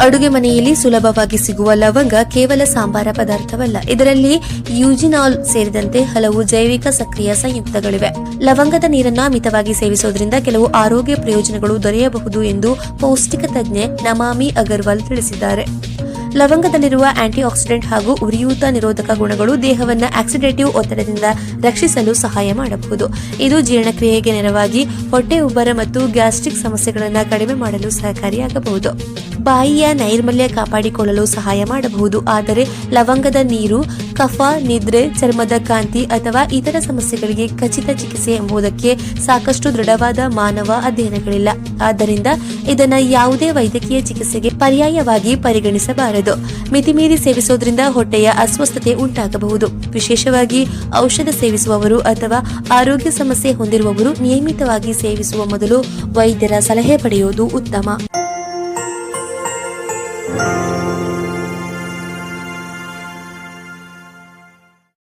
ಅಡುಗೆ ಮನೆಯಲ್ಲಿ ಸುಲಭವಾಗಿ ಸಿಗುವ ಲವಂಗ ಕೇವಲ ಸಾಂಬಾರ ಪದಾರ್ಥವಲ್ಲ, ಇದರಲ್ಲಿ ಯೂಜಿನಾಲ್ ಸೇರಿದಂತೆ ಹಲವು ಜೈವಿಕ ಸಕ್ರಿಯ ಸಂಯುಕ್ತಗಳಿವೆ. ಲವಂಗದ ನೀರನ್ನು ಮಿತವಾಗಿ ಸೇವಿಸುವುದರಿಂದ ಕೆಲವು ಆರೋಗ್ಯ ಪ್ರಯೋಜನಗಳು ದೊರೆಯಬಹುದು ಎಂದು ಪೌಷ್ಟಿಕ ತಜ್ಞೆ ನಮಾಮಿ ಅಗರ್ವಾಲ್ ತಿಳಿಸಿದ್ದಾರೆ. ಲವಂಗದಲ್ಲಿರುವ ಆಂಟಿ ಆಕ್ಸಿಡೆಂಟ್ ಹಾಗೂ ಉರಿಯೂತ ನಿರೋಧಕ ಗುಣಗಳು ದೇಹವನ್ನು ಆಕ್ಸಿಡೇಟಿವ್ ಒತ್ತಡದಿಂದ ರಕ್ಷಿಸಲು ಸಹಾಯ ಮಾಡಬಹುದು. ಇದು ಜೀರ್ಣಕ್ರಿಯೆಗೆ ನೆರವಾಗಿ ಹೊಟ್ಟೆ ಉಬ್ಬರ ಮತ್ತು ಗ್ಯಾಸ್ಟ್ರಿಕ್ ಸಮಸ್ಯೆಗಳನ್ನು ಕಡಿಮೆ ಮಾಡಲು ಸಹಕಾರಿಯಾಗಬಹುದು. ಬಾಯಿಯ ನೈರ್ಮಲ್ಯ ಕಾಪಾಡಿಕೊಳ್ಳಲು ಸಹಾಯ ಮಾಡಬಹುದು. ಆದರೆ ಲವಂಗದ ನೀರು ಕಫ, ನಿದ್ರೆ, ಚರ್ಮದ ಕಾಂತಿ ಅಥವಾ ಇತರ ಸಮಸ್ಯೆಗಳಿಗೆ ಖಚಿತ ಚಿಕಿತ್ಸೆ ಎಂಬುದಕ್ಕೆ ಸಾಕಷ್ಟು ದೃಢವಾದ ಮಾನವ ಅಧ್ಯಯನಗಳಿಲ್ಲ. ಆದ್ದರಿಂದ ಇದನ್ನು ಯಾವುದೇ ವೈದ್ಯಕೀಯ ಚಿಕಿತ್ಸೆಗೆ ಪರ್ಯಾಯವಾಗಿ ಪರಿಗಣಿಸಬಾರದು. ಮಿತಿಮೀರಿ ಸೇವಿಸುವುದರಿಂದ ಹೊಟ್ಟೆಯ ಅಸ್ವಸ್ಥತೆ ಉಂಟಾಗಬಹುದು. ವಿಶೇಷವಾಗಿ ಔಷಧ ಸೇವಿಸುವವರು ಅಥವಾ ಆರೋಗ್ಯ ಸಮಸ್ಯೆ ಹೊಂದಿರುವವರು ನಿಯಮಿತವಾಗಿ ಸೇವಿಸುವ ಮೊದಲು ವೈದ್ಯರ ಸಲಹೆ ಪಡೆಯುವುದು ಉತ್ತಮ.